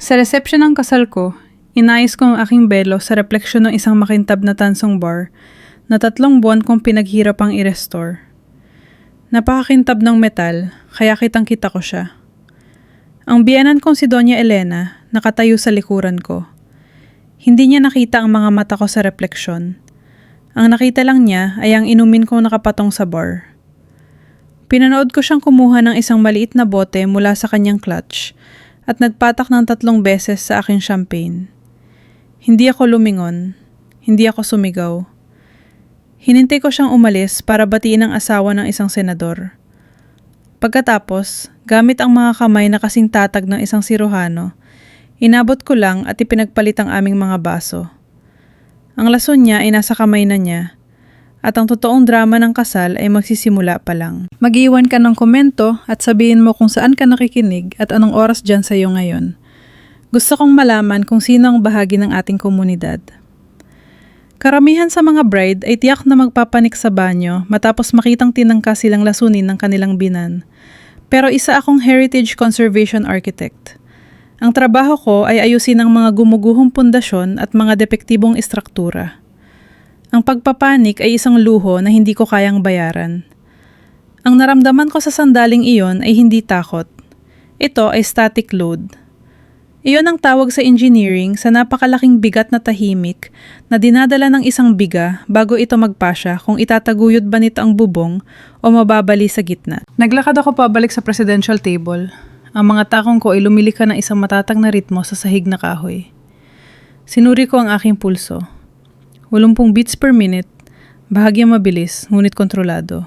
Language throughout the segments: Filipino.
Sa resepsyon ng kasal ko, inayos ko ang aking belo sa refleksyon ng isang makintab na tansong bar na 3 buwan kong pinaghirapang i-restore. Napakakintab ng metal, kaya kitang-kita ko siya. Ang biyenan kong si Doña Elena nakatayo sa likuran ko. Hindi niya nakita ang mga mata ko sa refleksyon. Ang nakita lang niya ay ang inumin kong nakapatong sa bar. Pinanood ko siyang kumuha ng isang maliit na bote mula sa kanyang clutch at nagpatak ng 3 beses sa aking champagne. Hindi ako lumingon, hindi ako sumigaw. Hinintay ko siyang umalis para batiin ang asawa ng isang senador. Pagkatapos, gamit ang mga kamay na kasing tatag ng isang siruhano, inabot ko lang at ipinagpalit ang aming mga baso. Ang lason niya ay nasa kamay na niya, at ang totoong drama ng kasal ay magsisimula pa lang. Mag-iwan ka ng komento at sabihin mo kung saan ka nakikinig at anong oras dyan sa iyo ngayon. Gusto kong malaman kung sino ang bahagi ng ating komunidad. Karamihan sa mga bride ay tiyak na magpapanik sa banyo matapos makitang tinangka silang lasunin ng kanilang binan. Pero isa akong heritage conservation architect. Ang trabaho ko ay ayusin ang mga gumuguhong pundasyon at mga depektibong istruktura. Ang pagpapanik ay isang luho na hindi ko kayang bayaran. Ang naramdaman ko sa sandaling iyon ay hindi takot. Ito ay static load. Iyon ang tawag sa engineering sa napakalaking bigat na tahimik na dinadala ng isang biga bago ito magpasya kung itataguyod ba nito ang bubong o mababali sa gitna. Naglakad ako pabalik sa presidential table. Ang mga takong ko ay lumilika ng isang matatag na ritmo sa sahig na kahoy. Sinuri ko ang aking pulso. 80 beats per minute, bahagyang mabilis, ngunit kontrolado.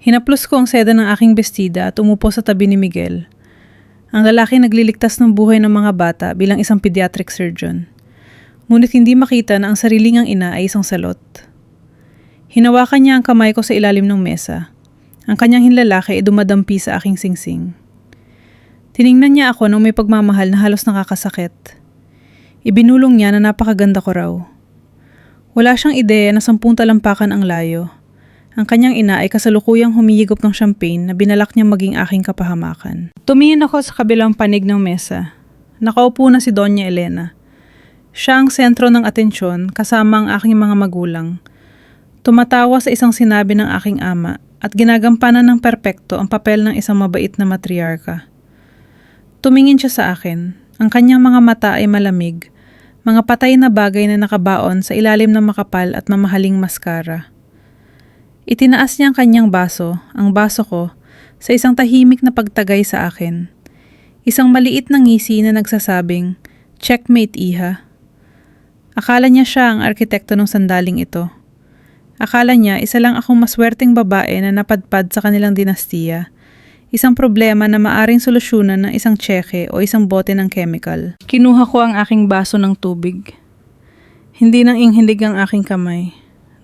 Hinaplos ko ang seda ng aking bestida at umupo sa tabi ni Miguel. Ang lalaki nagliligtas ng buhay ng mga bata bilang isang pediatric surgeon. Ngunit hindi makita na ang sariling ina ay isang salot. Hinawakan niya ang kamay ko sa ilalim ng mesa. Ang kanyang hinlalaki ay dumadampi sa aking singsing. Tiningnan niya ako nang may pagmamahal na halos nakakasakit. Ibinulong niya na napakaganda ko raw. Wala siyang ideya na 10 talampakan ang layo. Ang kanyang ina ay kasalukuyang humihigop ng champagne na binalak niyang maging aking kapahamakan. Tumingin ako sa kabilang panig ng mesa. Nakaupo na si Doña Elena. Siya ang sentro ng atensyon kasama ang aking mga magulang. Tumatawa sa isang sinabi ng aking ama at ginagampanan ng perpekto ang papel ng isang mabait na matriarka. Tumingin siya sa akin. Ang kanyang mga mata ay malamig. Mga patay na bagay na nakabaon sa ilalim ng makapal at mamahaling maskara. Itinaas niya ang kanyang baso, ang baso ko, sa isang tahimik na pagtagay sa akin. Isang maliit na ngisi na nagsasabing, "Checkmate, iha." Akala niya siya ang arkitekto ng sandaling ito. Akala niya isa lang akong maswerteng babae na napadpad sa kanilang dinastiya. Isang problema na maaring solusyonan ng isang tseke o isang bote ng chemical. Kinuha ko ang aking baso ng tubig. Hindi nang inghilig ang aking kamay.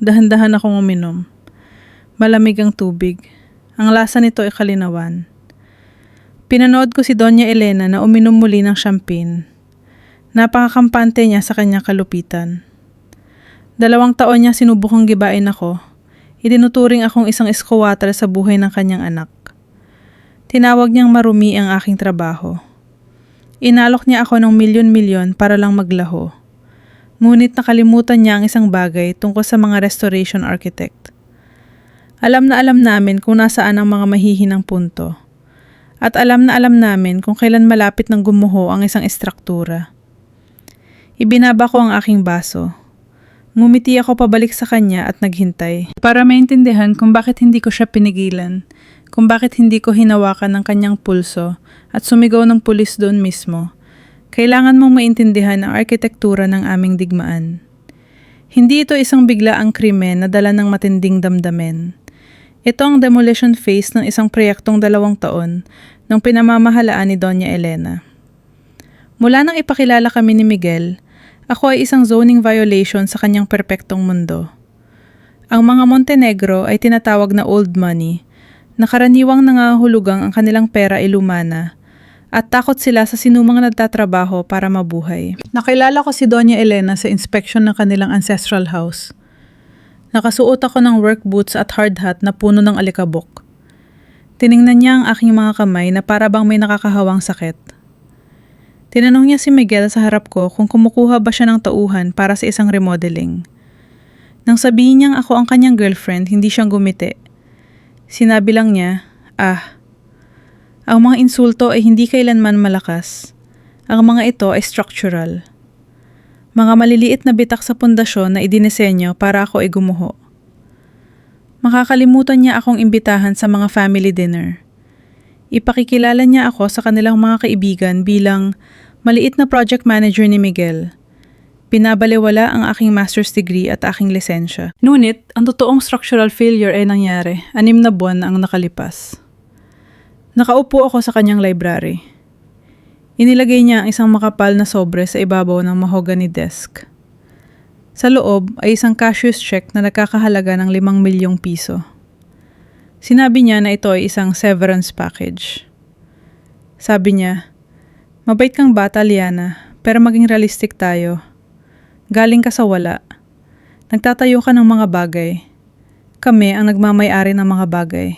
Dahan-dahan akong uminom. Malamig ang tubig. Ang lasa nito ay kalinawan. Pinanood ko si Doña Elena na uminom muli ng champagne. Napakakampante niya sa kanyang kalupitan. 2 taon niya sinubukang gibain ako. Itinuturing akong isang eskwatra sa buhay ng kanyang anak. Tinawag niyang marumi ang aking trabaho. Inalok niya ako ng milyon-milyon para lang maglaho. Ngunit nakalimutan niya ang isang bagay tungkol sa mga restoration architect. Alam na alam namin kung nasaan ang mga mahihinang punto. At alam na alam namin kung kailan malapit ng gumuho ang isang estruktura. Ibinaba ko ang aking baso. Ngumiti ako pabalik sa kanya at naghintay. Para maintindihan kung bakit hindi ko siya pinigilan. Kung bakit hindi ko hinawakan ng kanyang pulso at sumigaw ng pulis doon mismo, kailangan mong maintindihan ang arkitektura ng aming digmaan. Hindi ito isang biglaang krimen na dala ng matinding damdamin. Ito ang demolition phase ng isang proyektong 2 taon ng pinamamahalaan ni Doña Elena. Mula nang ipakilala kami ni Miguel, ako ay isang zoning violation sa kanyang perpektong mundo. Ang mga Montenegro ay tinatawag na old money, na karaniwang nangahulugang ang kanilang pera ay lumana at takot sila sa sinumang nagtatrabaho para mabuhay. Nakilala ko si Doña Elena sa inspection ng kanilang ancestral house. Nakasuot ako ng work boots at hard hat na puno ng alikabok. Tiningnan niya ang aking mga kamay na para bang may nakakahawang sakit. Tinanong niya si Miguel sa harap ko kung kumukuha ba siya ng tauhan para sa isang remodeling. Nang sabihin niyang ako ang kanyang girlfriend, hindi siyang gumiti. Sinabi lang niya, ang mga insulto ay hindi kailanman malakas. Ang mga ito ay structural. Mga maliliit na bitak sa pundasyon na idinisenyo para ako ay gumuho. Makakalimutan niya akong imbitahan sa mga family dinner. Ipakikilala niya ako sa kanilang mga kaibigan bilang maliit na project manager ni Miguel. Pinabalewala ang aking master's degree at aking lisensya. Ngunit, ang totoong structural failure ay nangyari 6 na buwan na ang nakalipas. Nakaupo ako sa kanyang library. Inilagay niya ang isang makapal na sobre sa ibabaw ng mahogany desk. Sa loob ay isang cashier's check na nagkakahalaga ng 5 milyong piso. Sinabi niya na ito ay isang severance package. Sabi niya, "Mabait kang bata, Liana, pero maging realistic tayo. Galing ka sa wala. Nagtatayo ka ng mga bagay. Kami ang nagmamay-ari ng mga bagay.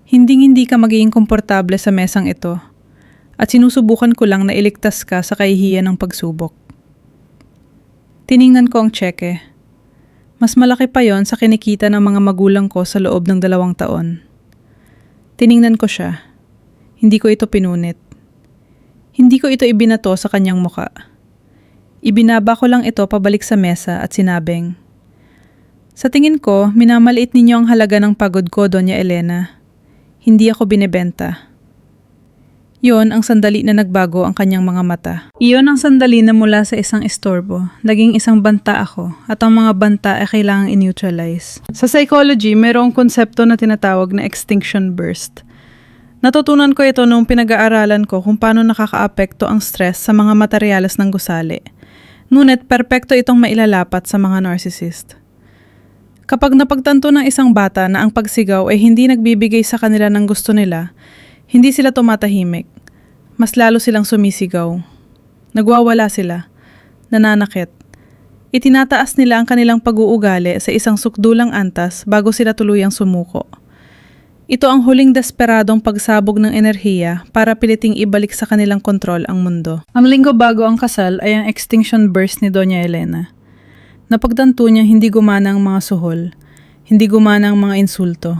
Hinding-hindi ka magiging komportable sa mesang ito at sinusubukan ko lang na iligtas ka sa kahihiyan ng pagsubok." Tiningnan ko ang tseke. Mas malaki pa yon sa kinikita ng mga magulang ko sa loob ng 2 taon. Tiningnan ko siya. Hindi ko ito pinunit. Hindi ko ito ibinato sa kanyang muka. Ibinaba ko lang ito pabalik sa mesa at sinabing, "Sa tingin ko, minamaliit ninyo ang halaga ng pagod ko, Doña Elena. Hindi ako binebenta." Iyon ang sandali na nagbago ang kanyang mga mata. Iyon ang sandali na mula sa isang istorbo, naging isang banta ako at ang mga banta ay kailangang i-neutralize. Sa psychology, mayroong konsepto na tinatawag na extinction burst. Natutunan ko ito noong pinag-aaralan ko kung paano nakakaapekto ang stress sa mga materyales ng gusali. Ngunit perpekto itong mailalapat sa mga narcissist. Kapag napagtanto ng isang bata na ang pagsigaw ay hindi nagbibigay sa kanila ng gusto nila, hindi sila tumatahimik. Mas lalo silang sumisigaw. Nagwawala sila. Nananakit. Itinataas nila ang kanilang pag-uugali sa isang sukdulang antas bago sila tuluyang sumuko. Ito ang huling desperadong pagsabog ng enerhiya para piliting ibalik sa kanilang kontrol ang mundo. Ang linggo bago ang kasal ay ang extinction burst ni Doña Elena. Napagtanto niya hindi gumana ang mga suhol, hindi gumana ang mga insulto.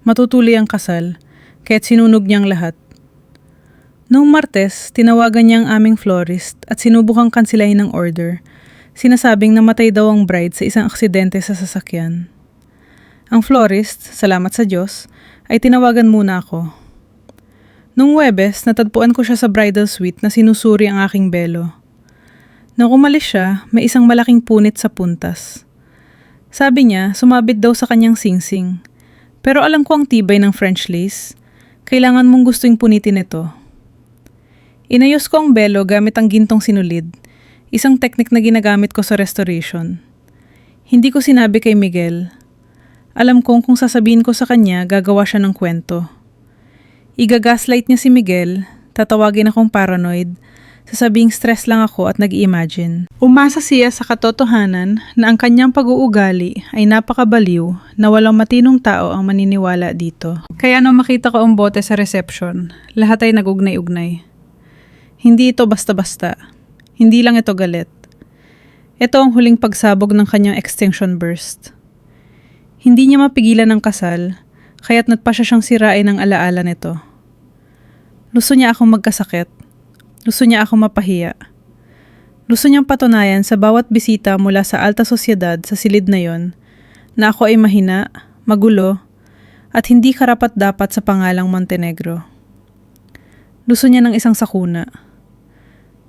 Matutuloy ang kasal, kaya't sinunog niyang lahat. Noong Martes, tinawagan niya ang aming florist at sinubukang kansilahin ng order. Sinasabing namatay daw ang bride sa isang aksidente sa sasakyan. Ang florist, salamat sa Diyos, ay tinawagan muna ako. Noong Huwebes, natagpuan ko siya sa bridal suite na sinusuri ang aking belo. Nang umalis siya, may isang malaking punit sa puntas. Sabi niya, sumabit daw sa kanyang singsing. Pero alam ko ang tibay ng French lace. Kailangan mong gustong punitin ito. Inayos ko ang belo gamit ang gintong sinulid, isang teknik na ginagamit ko sa restoration. Hindi ko sinabi kay Miguel. Alam kong kung sasabihin ko sa kanya, gagawa siya ng kwento. Igagaslight niya si Miguel, tatawagin akong paranoid, sasabing stress lang ako at nag-i-imagine. Umasa siya sa katotohanan na ang kanyang pag-uugali ay napakabaliw na walang matinong tao ang maniniwala dito. Kaya nung makita ko ang bote sa reception, lahat ay nagugnay-ugnay. Hindi ito basta-basta. Hindi lang ito galit. Ito ang huling pagsabog ng kanyang extinction burst. Hindi niya mapigilan ang kasal, kaya't natpa siya siyang sirain ng alaala nito. Luso niya akong magkasakit. Luso niya akong mapahiya. Luso niyang patunayan sa bawat bisita mula sa alta sosyedad sa silid na yon na ako ay mahina, magulo, at hindi karapat-dapat sa pangalang Montenegro. Luso niya ng isang sakuna.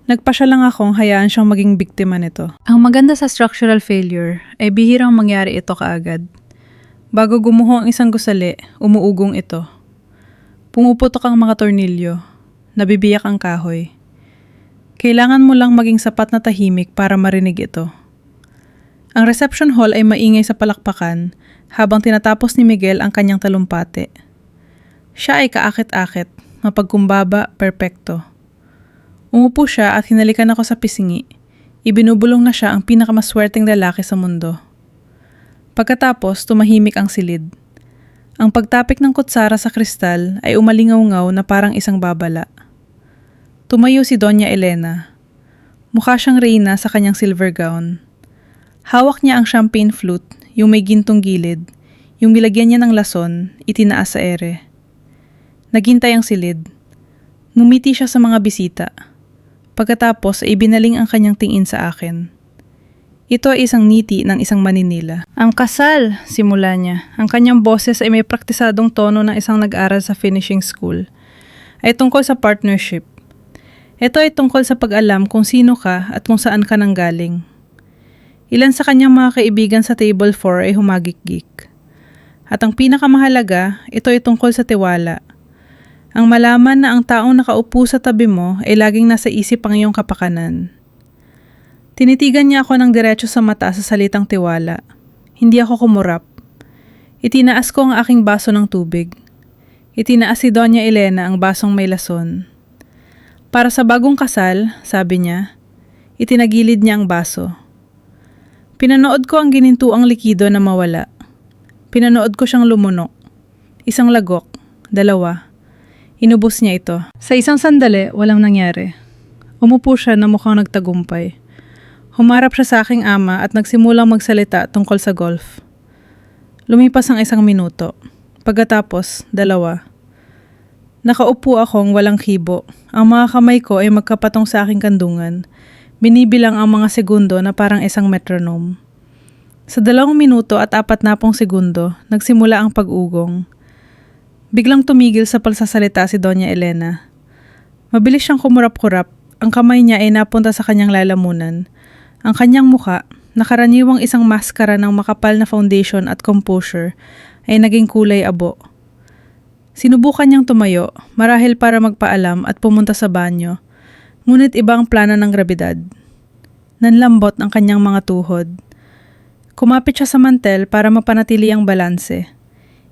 Nagpa siya lang akong hayaan siyang maging biktima nito. Ang maganda sa structural failure ay bihirang mangyari ito kaagad. Bago gumuho ang isang gusali, umuugong ito. Pumuputok ang mga tornilyo. Nabibiyak ang kahoy. Kailangan mo lang maging sapat na tahimik para marinig ito. Ang reception hall ay maingay sa palakpakan habang tinatapos ni Miguel ang kanyang talumpati. Siya ay kaakit-akit, mapagkumbaba, perpekto. Umupo siya at hinalikan ako sa pisngi. Ibinubulong na siya ang pinakamaswerteng lalaki sa mundo. Pagkatapos, tumahimik ang silid. Ang pagtapik ng kutsara sa kristal ay umalingaw-ngaw na parang isang babala. Tumayo si Doña Elena. Mukha siyang reyna sa kanyang silver gown. Hawak niya ang champagne flute, yung may gintong gilid, yung nilagyan niya ng lason, itinaas sa ere. Naghintay ang silid. Ngumiti siya sa mga bisita. Pagkatapos ay ibinaling ang kanyang tingin sa akin. Ito ay isang ngiti ng isang Maninila. Ang kasal, simula niya. Ang kanyang boses ay may praktisadong tono ng isang nag-aral sa finishing school. Ay tungkol sa partnership. Ito ay tungkol sa pag-alam kung sino ka at kung saan ka nanggaling. Ilan sa kanyang mga kaibigan sa table 4 ay humagik-gik. At ang pinakamahalaga, ito ay tungkol sa tiwala. Ang malaman na ang taong nakaupo sa tabi mo ay laging nasa isip ang iyong kapakanan. Tinitigan niya ako ng diretso sa mata sa salitang tiwala. Hindi ako kumurap. Itinaas ko ang aking baso ng tubig. Itinaas si Doña Elena ang basong may lason. Para sa bagong kasal, sabi niya, itinagilid niya ang baso. Pinanood ko ang ginintuang likido na mawala. Pinanood ko siyang lumunok. Isang lagok, dalawa. Inubos niya ito. Sa isang sandali, walang nangyari. Umupo siya na mukhang nagtagumpay. Humarap siya sa aking ama at nagsimulang magsalita tungkol sa golf. Lumipas ang isang minuto. Pagkatapos, dalawa. Nakaupo akong walang kibo. Ang mga kamay ko ay magkapatong sa aking kandungan. Binibilang ang mga segundo na parang isang metronome. Sa 2 minuto at 40 segundo, nagsimula ang pag-ugong. Biglang tumigil sa pagsasalita si Doña Elena. Mabilis siyang kumurap-kurap. Ang kamay niya ay napunta sa kanyang lalamunan. Ang kanyang muka, nakaraniwang isang maskara ng makapal na foundation at composure, ay naging kulay abo. Sinubukan niyang tumayo, marahil para magpaalam at pumunta sa banyo, ngunit iba ang plano ng grabidad. Nanlambot ang kanyang mga tuhod. Kumapit siya sa mantel para mapanatili ang balanse.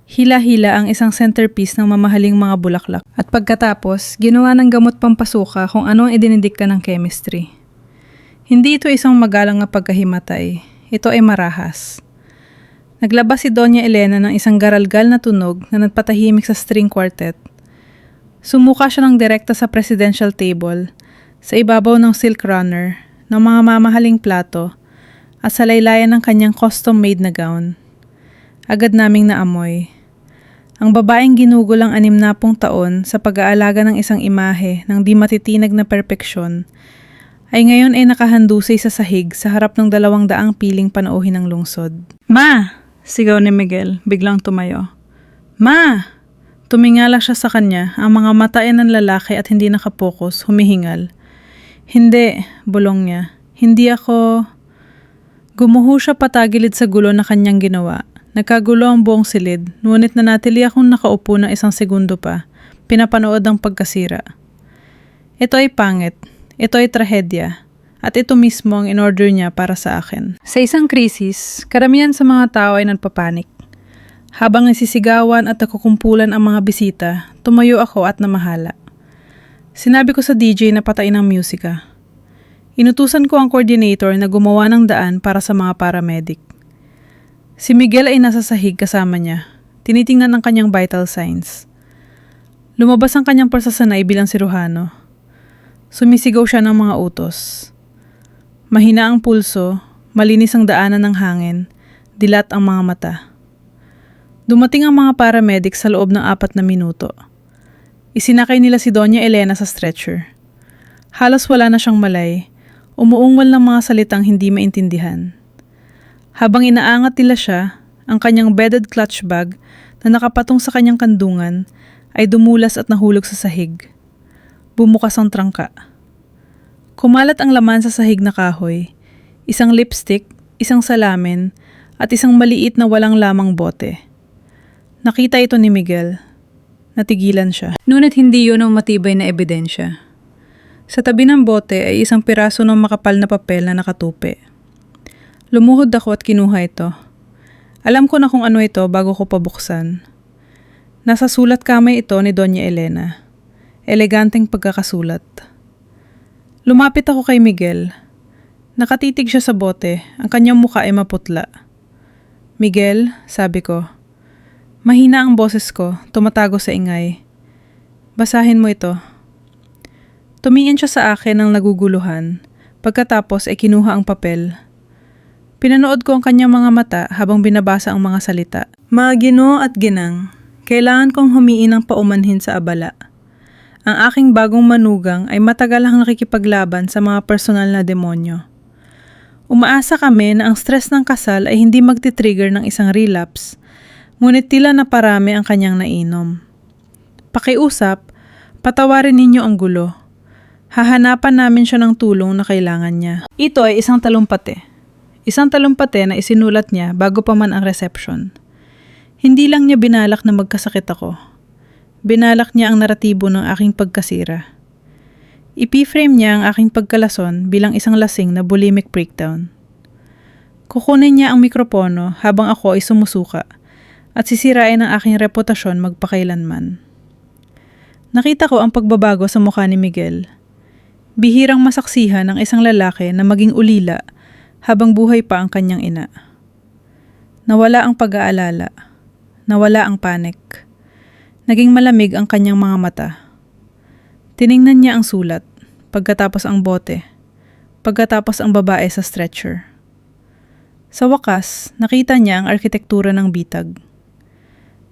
Hila-hila ang isang centerpiece ng mamahaling mga bulaklak. At pagkatapos, ginawa ng gamot pampasuka kung ano ang idinidikta ng chemistry. Hindi ito isang magalang na pagkahimatay. Ito ay marahas. Naglabas si Doña Elena ng isang garalgal na tunog na nagpatahimik sa string quartet. Sumuka siya ng direkta sa presidential table, sa ibabaw ng silk runner, ng mga mamahaling plato, at sa laylayan ng kanyang custom-made na gown. Agad naming naamoy. Ang babaeng ginugol ang 60 taon sa pag-aalaga ng isang imahe ng di matitinag na perpeksyon, ay ngayon ay nakahandusay sa sahig sa harap ng 200 piling panauhin ng lungsod. Ma! Sigaw ni Miguel, biglang tumayo. Ma! Tumingala siya sa kanya, ang mga mata ay ng lalaki at hindi nakapokus, humihingal. Hindi, bulong niya. Hindi ako... Gumuho siya patagilid sa gulo na kanyang ginawa. Nagkagulo ang buong silid, ngunit nanatili akong nakaupo na 1 segundo pa, pinapanood ang pagkasira. Ito ay pangit. Ito ay trahedya. At ito mismo ang in-order niya para sa akin. Sa isang krisis, karamihan sa mga tao ay nagpapanik. Habang nasisigawan at nakukumpulan ang mga bisita, tumayo ako at namahala. Sinabi ko sa DJ na patayin ang musika. Inutusan ko ang coordinator na gumawa ng daan para sa mga paramedic. Si Miguel ay nasa sahig kasama niya. Tinitingnan ang kanyang vital signs. Lumabas ang kanyang pagsasanay bilang siruhano. Sumisigaw siya ng mga utos. Mahina ang pulso, malinis ang daanan ng hangin, dilat ang mga mata. Dumating ang mga paramedic sa loob ng 4 na minuto. Isinakay nila si Doña Elena sa stretcher. Halos wala na siyang malay, umuungwal ng mga salitang hindi maintindihan. Habang inaangat nila siya, ang kanyang bedded clutch bag na nakapatong sa kanyang kandungan ay dumulas at nahulog sa sahig. Bumukas ang trangka. Kumalat ang laman sa sahig na kahoy, isang lipstick, isang salamin, at isang maliit na walang lamang bote. Nakita ito ni Miguel. Natigilan siya. Ngunit hindi yun ang matibay na ebidensya. Sa tabi ng bote ay isang piraso ng makapal na papel na nakatupi. Lumuhod ako at kinuha ito. Alam ko na kung ano ito bago ko pabuksan. Nasa sulat kamay ito ni Doña Elena. Eleganteng pagkakasulat. Lumapit ako kay Miguel. Nakatitig siya sa bote, ang kanyang mukha ay maputla. Miguel, sabi ko. Mahina ang boses ko, tumatago sa ingay. Basahin mo ito. Tumingin siya sa akin ng naguguluhan. Pagkatapos ay kinuha ang papel. Pinanood ko ang kanyang mga mata habang binabasa ang mga salita. Mga Ginoo at ginang, kailangan kong humiin ng paumanhin sa abala. Ang aking bagong manugang ay matagal ang nakikipaglaban sa mga personal na demonyo. Umaasa kami na ang stress ng kasal ay hindi magti-trigger ng isang relapse, ngunit tila naparami ang kanyang nainom. Pakiusap, patawarin ninyo ang gulo. Hahanapan namin siya ng tulong na kailangan niya. Ito ay isang talumpate. Isang talumpate na isinulat niya bago pa man ang reception. Hindi lang niya binalak na magkasakit ako. Binalak niya ang naratibo ng aking pagkasira. Ipiframe niya ang aking pagkalason bilang isang lasing na bulimic breakdown. Kukunin niya ang mikropono habang ako ay sumusuka at sisirain ang aking reputasyon magpakailanman. Nakita ko ang pagbabago sa mukha ni Miguel. Bihirang masaksihan ng isang lalaki na maging ulila habang buhay pa ang kanyang ina. Nawala ang pag-aalala. Nawala ang panic. Naging malamig ang kanyang mga mata. Tiningnan niya ang sulat, pagkatapos ang bote, pagkatapos ang babae sa stretcher. Sa wakas, nakita niya ang arkitektura ng bitag.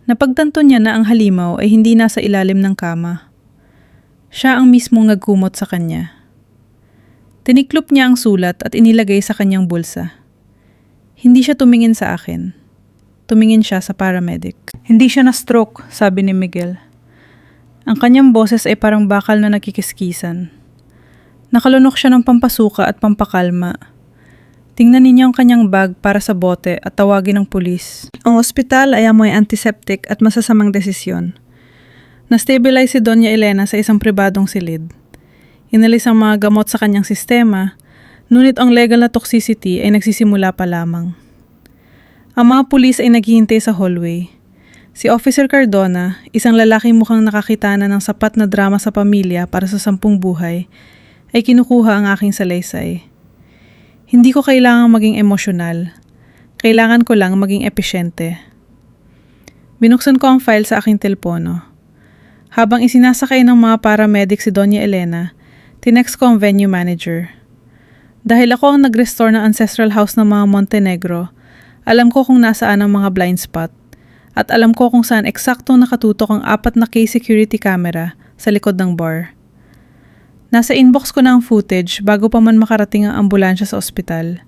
Napagtanto niya na ang halimaw ay hindi nasa ilalim ng kama. Siya ang mismong nagkumot sa kanya. Tiniklop niya ang sulat at inilagay sa kanyang bulsa. Hindi siya tumingin sa akin. Tumingin siya sa paramedic. Hindi siya na-stroke, sabi ni Miguel. Ang kanyang boses ay parang bakal na nagkikiskisan. Nakalunok siya ng pampasuka at pampakalma. Tingnan ninyo ang kanyang bag para sa bote at tawagin ng pulis. Ang ospital ay amoy antiseptic at masasamang desisyon. Na-stabilize si Doña Elena sa isang pribadong silid. Inalis ang mga gamot sa kanyang sistema, ngunit ang legal na toxicity ay nagsisimula pa lamang. Ang mga pulis ay naghihintay sa hallway. Si Officer Cardona, isang lalaking mukhang nakakitana ng sapat na drama sa pamilya para sa 10 buhay, ay kinukuha ang aking salaysay. Hindi ko kailangang maging emosyonal. Kailangan ko lang maging epesyente. Binuksan ko ang file sa aking telepono. Habang isinasakay ng mga paramedic si Doña Elena, tinext ko ang venue manager. Dahil ako ang nag-restore ng ancestral house ng mga Montenegro, alam ko kung nasaan ang mga blind spot at alam ko kung saan eksaktong nakatutok ang 4 na K-security camera sa likod ng bar. Nasa inbox ko na ang footage bago pa man makarating ang ambulansya sa ospital.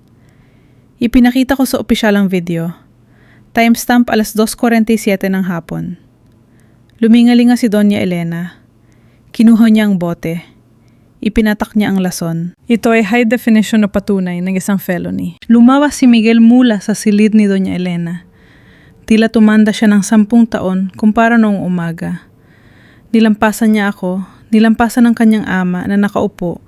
Ipinakita ko sa opisyalang video. Timestamp 2:47 ng hapon. Lumingalinga si Doña Elena. Kinuha niya ang bote. Ipinatak niya ang lason. Ito ay high definition na patunay ng isang felony. Lumawas si Miguel mula sa silid ni Doña Elena. Tila tumanda siya ng 10 taon kumpara noong umaga. Nilampasan niya ako, nilampasan ng kanyang ama na nakaupo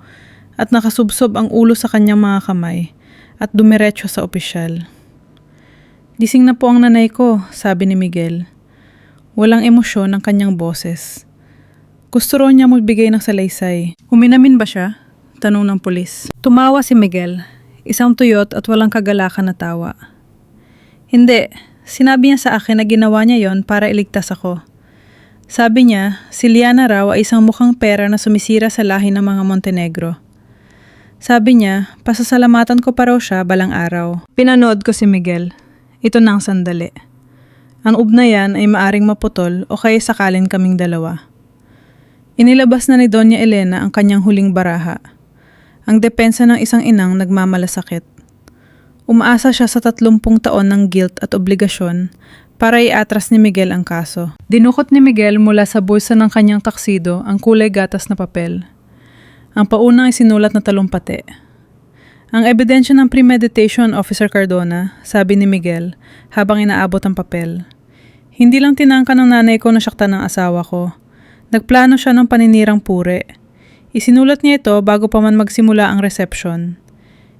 at nakasubsob ang ulo sa kanyang mga kamay at dumiretso sa opisyal. Gising na po ang nanay ko, sabi ni Miguel. Walang emosyon ang kanyang boses. Gusto raw niya magbigay ng salaysay. Uminamin ba siya? Tanong ng pulis. Tumawa si Miguel, isang tuyot at walang kagalakan na tawa. Hindi, sinabi niya sa akin na ginawa niya yon para iligtas ako. Sabi niya, si Liana raw ay isang mukhang pera na sumisira sa lahi ng mga Montenegro. Sabi niya, pasasalamatan ko pa raw siya balang araw. Pinanood ko si Miguel. Ito na ang sandali. Ang ubnayan ay maaring maputol o kaya sakalin kaming dalawa. Inilabas na ni Doña Elena ang kanyang huling baraha. Ang depensa ng isang inang nagmamalasakit. Umaasa siya sa 30 taon ng guilt at obligasyon para iatras ni Miguel ang kaso. Dinukot ni Miguel mula sa bulsa ng kanyang taksido ang kulay gatas na papel. Ang paunang ay sinulat na talumpate. Ang ebidensya ng premeditation, Officer Cardona, sabi ni Miguel habang inaabot ang papel. Hindi lang tinangka ng nanay ko na saktan ng asawa ko. Nagplano siya ng paninirang pure. Isinulat niya ito bago pa man magsimula ang reception.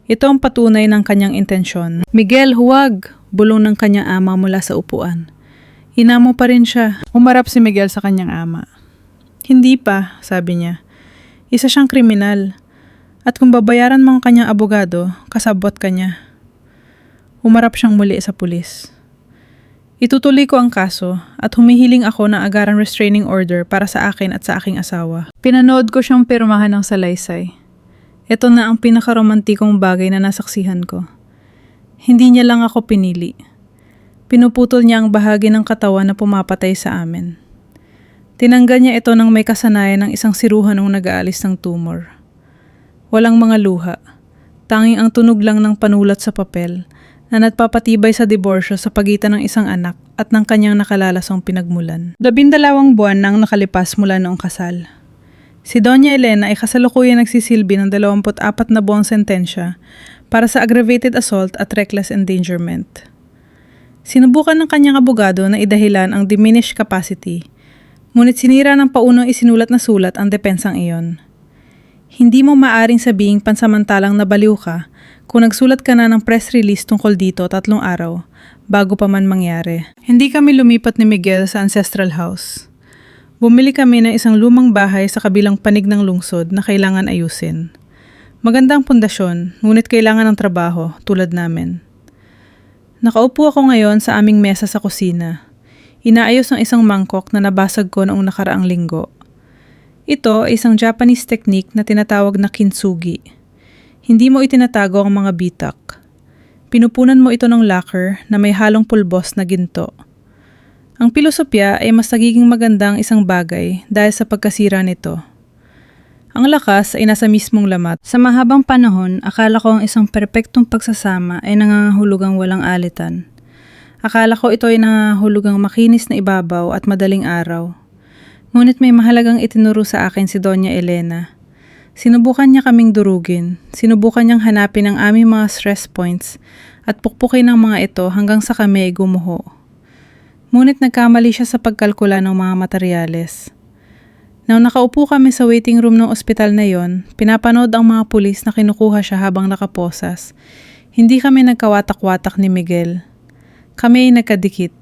Ito ang patunay ng kanyang intensyon. Miguel, huwag! Bulong ng kanyang ama mula sa upuan. Inamo pa rin siya. Umarap si Miguel sa kanyang ama. Hindi pa, sabi niya. Isa siyang kriminal. At kung babayaran mo ang kanyang abogado, kasabwat ka niya. Umarap siyang muli sa pulis. Itutuloy ko ang kaso at humihiling ako ng agarang restraining order para sa akin at sa aking asawa. Pinanood ko siyang pirmahan ng salaysay. Ito na ang pinakaromantikong bagay na nasaksihan ko. Hindi niya lang ako pinili. Pinuputol niya ang bahagi ng katawan na pumapatay sa amin. Tinanggal niya ito nang may kasanayan ng isang siruhan nung nag-aalis ng tumor. Walang mga luha. Tanging ang tunog lang ng panulat sa papel na nagpapatibay sa diborsyo sa pagitan ng isang anak at ng kanyang nakalalasong pinagmulan. 12 buwan nang nakalipas mula noong kasal. Si Doña Elena ay kasalukuyang nagsisilbi ng 24 na buwang sentensya para sa aggravated assault at reckless endangerment. Sinubukan ng kanyang abogado na idahilan ang diminished capacity, ngunit sinira ng paunang isinulat na sulat ang depensang iyon. Hindi mo maaring sabihing pansamantalang nabaliw ka kung nagsulat ka na ng press release tungkol dito 3 araw bago pa man mangyari. Hindi kami lumipat ni Miguel sa ancestral house. Bumili kami ng isang lumang bahay sa kabilang panig ng lungsod na kailangan ayusin. Magandang pundasyon, ngunit kailangan ng trabaho tulad namin. Nakaupo ako ngayon sa aming mesa sa kusina. Inaayos ang isang mangkok na nabasag ko noong nakaraang linggo. Ito ay isang Japanese technique na tinatawag na kintsugi. Hindi mo itinatago ang mga bitak. Pinupunan mo ito ng lacquer na may halong pulbos na ginto. Ang pilosopya ay mas nagiging magandang isang bagay dahil sa pagkasira nito. Ang lakas ay nasa mismong lamat. Sa mahabang panahon, akala ko ang isang perpektong pagsasama ay nangangahulugang walang alitan. Akala ko ito ay nangangahulugang makinis na ibabaw at madaling araw. Ngunit may mahalagang itinuro sa akin si Doña Elena. Sinubukan niya kaming durugin, sinubukan niyang hanapin ang aming mga stress points at pukpukin ang mga ito hanggang sa kami ay gumuho. Ngunit nagkamali siya sa pagkalkula ng mga materyales. Nang nakaupo kami sa waiting room ng ospital na yon, pinapanood ang mga pulis na kinukuha siya habang nakaposas. Hindi kami nagkawatak-watak ni Miguel. Kami ay nagkadikit.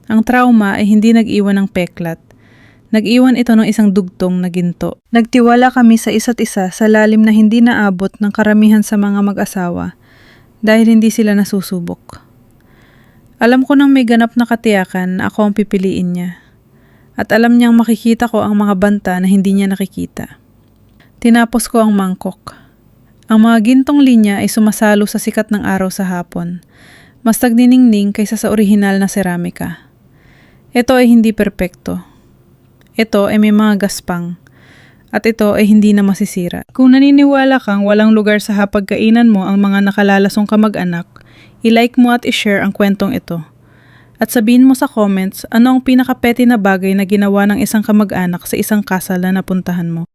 Ang trauma ay hindi nag-iwan ng peklat. Nag-iwan ito ng isang dugtong na ginto. Nagtiwala kami sa isa't isa sa lalim na hindi naabot ng karamihan sa mga mag-asawa dahil hindi sila nasusubok. Alam ko nang may ganap na katiyakan na ako ang pipiliin niya. At alam niyang makikita ko ang mga banta na hindi niya nakikita. Tinapos ko ang mangkok. Ang mga gintong linya ay sumasalo sa sikat ng araw sa hapon. Mas nagniningning kaysa sa orihinal na seramika. Ito ay hindi perpekto. Ito ay may mga gaspang. At ito ay hindi na masisira. Kung naniniwala kang walang lugar sa hapagkainan mo ang mga nakalalasong kamag-anak, i-like mo at i-share ang kwentong ito. At sabihin mo sa comments ano ang pinaka-petty na bagay na ginawa ng isang kamag-anak sa isang kasal na napuntahan mo.